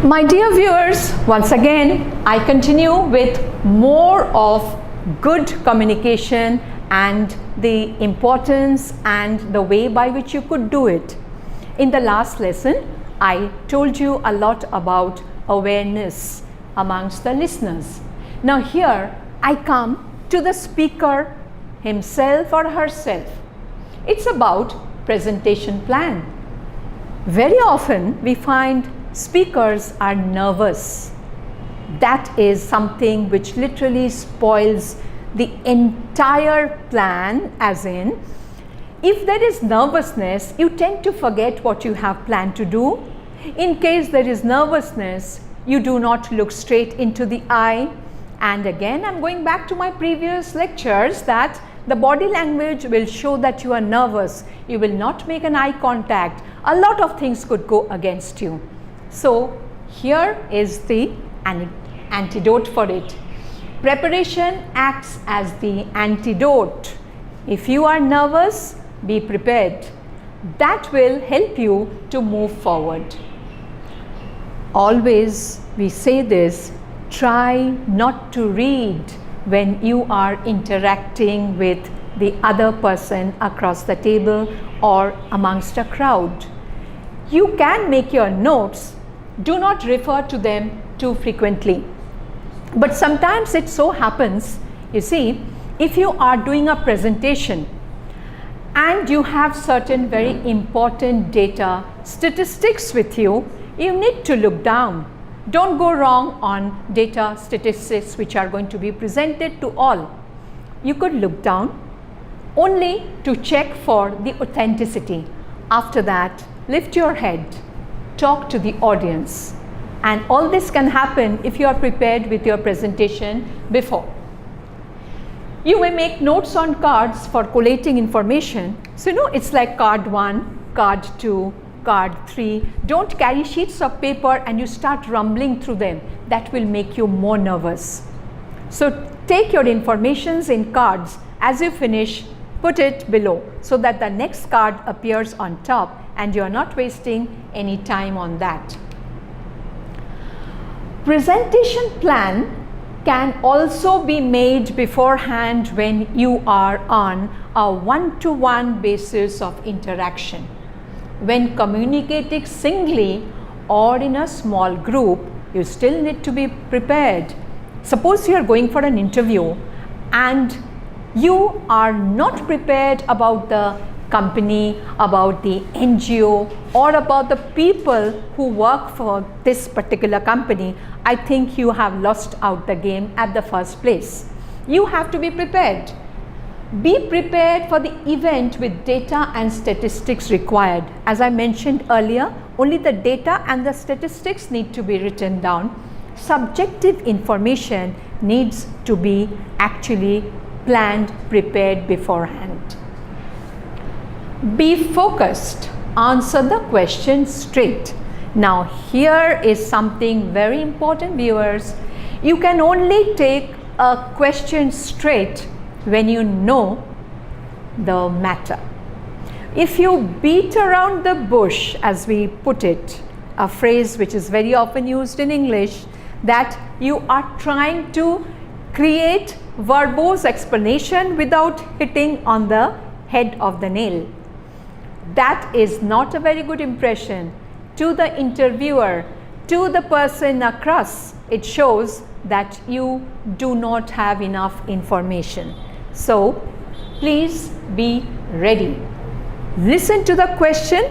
My dear viewers, once again I continue with more of good communication and the importance and the way by which you could do it. In the last lesson, I told you a lot about awareness amongst the listeners. Now here I come to the speaker himself or herself. It's about presentation plan. Very often we find speakers are nervous. That is something which literally spoils the entire plan, as in, if there is nervousness, you tend to forget what you have planned to do. In case there is nervousness, you do not look straight into the eye. And again, I'm going back to my previous lectures that the body language will show that you are nervous. You will not make an eye contact. A lot of things could go against you. So here is the antidote for it. Preparation acts as the antidote. If you are nervous, be prepared. That will help you to move forward. Always we say this, try not to read when you are interacting with the other person across the table or amongst a crowd. You can make your notes. Do not refer to them too frequently. But sometimes it so happens, you see, if you are doing a presentation and you have certain very important data, statistics with you, you need to look down. Don't go wrong on data statistics which are going to be presented to all. You could look down only to check for the authenticity. After that, lift your head. Talk to the audience, and all this can happen if you are prepared with your presentation before. You may make notes on cards for collating information. So it's like card 1, card 2, card 3. Don't carry sheets of paper and you start rumbling through them. That will make you more nervous. So take your informations in cards. As you finish, put it below so that the next card appears on top and you are not wasting any time on that. Presentation plan can also be made beforehand when you are on a one-to-one basis of interaction. When communicating singly or in a small group, you still need to be prepared. Suppose you are going for an interview and you are not prepared about the company, about the NGO, or about the people who work for this particular company, I think you have lost out the game at the first place. You have to be prepared. Be prepared for the event with data and statistics required. As I mentioned earlier, only the data and the statistics need to be written down. Subjective information needs to be actually planned, prepared beforehand. Be focused. Answer the question straight. Now here is something very important, viewers. You can only take a question straight when you know the matter. If you beat around the bush, as we put it, a phrase which is very often used in English, that you are trying to create verbose explanation without hitting on the head of the nail. That is not a very good impression to the interviewer, to the person across. It shows that you do not have enough information. So please be ready. Listen to the question,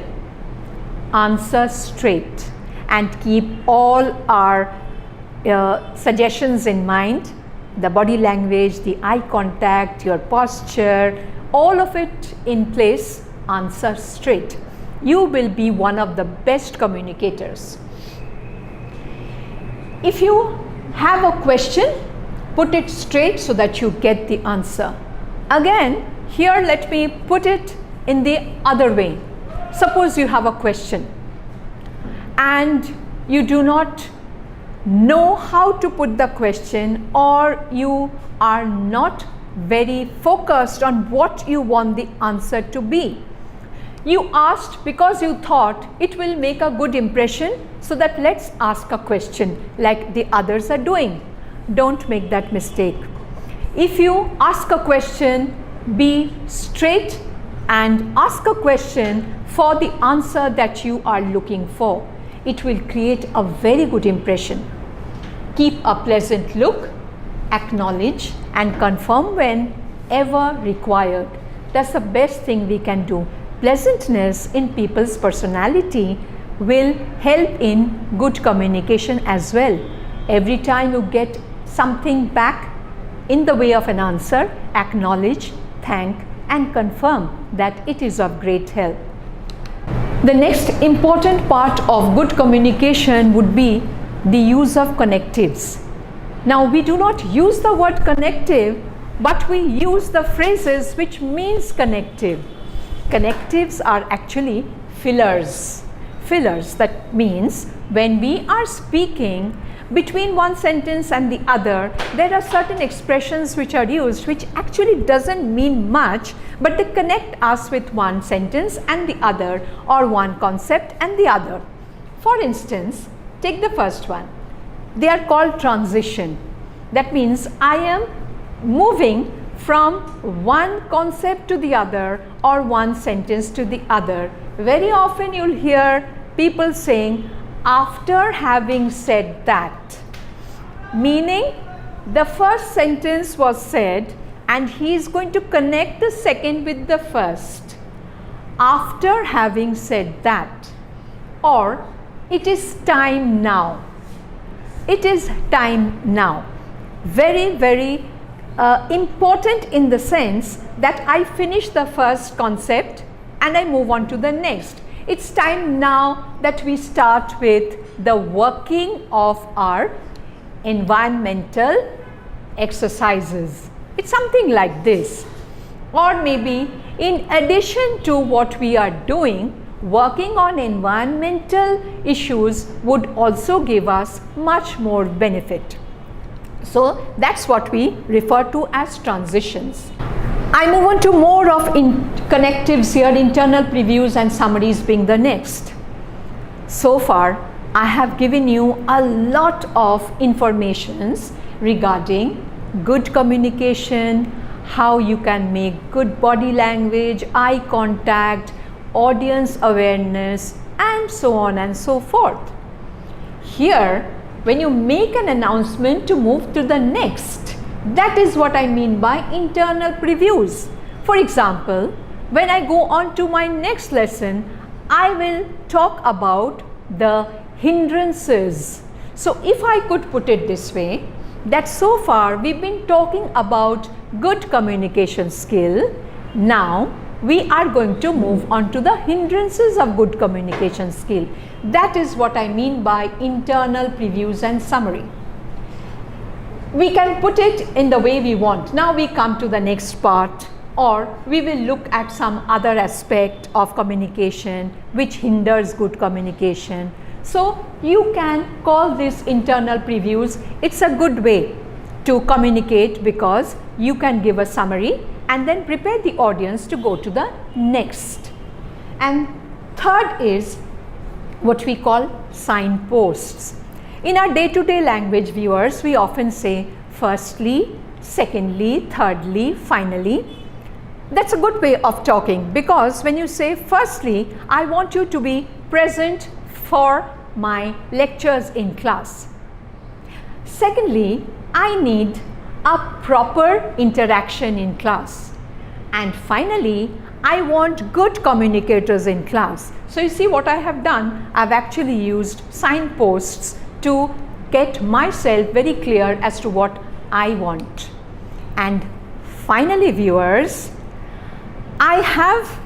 answer straight, and keep all our suggestions in mind. The body language, the eye contact, your posture, all of it in place. Answer straight. You will be one of the best communicators. If you have a question, put it straight so that you get the answer. Again, here let me put it in the other way. Suppose you have a question and you do not know how to put the question, or you are not very focused on what you want the answer to be. You asked because you thought it will make a good impression, so that let's ask a question like the others are doing. Don't make that mistake. If you ask a question, be straight and ask a question for the answer that you are looking for. It will create a very good impression. Keep a pleasant look, acknowledge and confirm whenever required. That's the best thing we can do. Pleasantness in people's personality will help in good communication as well. Every time you get something back in the way of an answer, acknowledge, thank and confirm that it is of great help. The next important part of good communication would be the use of connectives. Now, we do not use the word connective, but we use the phrases which means connective. Connectives are actually fillers. Fillers, that means when we are speaking between one sentence and the other, there are certain expressions which are used which actually doesn't mean much, but they connect us with one sentence and the other, or one concept and the other. For instance, take the first one. They are called transition. That means I am moving from one concept to the other or one sentence to the other. Very often you'll hear people saying, after having said that, meaning the first sentence was said and he is going to connect the second with the first. After having said that, or it is time now. It is time now. Very, very important in the sense that I finish the first concept and I move on to the next. It's time now that we start with the working of our environmental exercises. It's something like this. Or maybe in addition to what we are doing, working on environmental issues would also give us much more benefit. So that's what we refer to as transitions. I move on to more of connectives here, internal previews and summaries being the next. So far, I have given you a lot of informations regarding good communication, how you can make good body language, eye contact, audience awareness, and so on and so forth. Here, when you make an announcement to move to the next, that is what I mean by internal previews. For example, when I go on to my next lesson, I will talk about the hindrances. So if I could put it this way, that so far we've been talking about good communication skill. Now we are going to move on to the hindrances of good communication skill. That is what I mean by internal previews and summary. We can put it in the way we want. Now we come to the next part, or we will look at some other aspect of communication which hinders good communication. So you can call this internal previews. It's a good way to communicate because you can give a summary and then prepare the audience to go to the next. And third is what we call signposts. In our day-to-day language, viewers, we often say firstly, secondly, thirdly, finally. That's a good way of talking, because when you say firstly, I want you to be present for my lectures in class. Secondly, I need a proper interaction in class. And finally, I want good communicators in class. So you see what I have done? I've actually used signposts to get myself very clear as to what I want. And finally, viewers, I have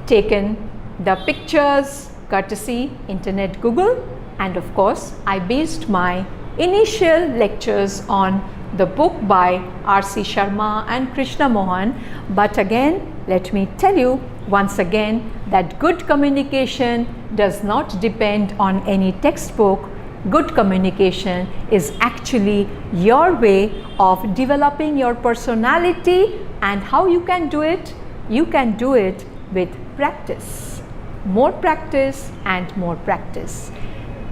taken the pictures courtesy Internet Google, and of course I based my initial lectures on the book by R.C. Sharma and Krishna Mohan. But again, let me tell you once again that good communication does not depend on any textbook. Good communication is actually your way of developing your personality. And how you can do it? You can do it with practice. More practice and more practice.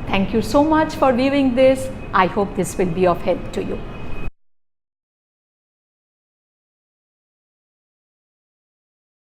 Thank you so much for viewing this. I hope this will be of help to you.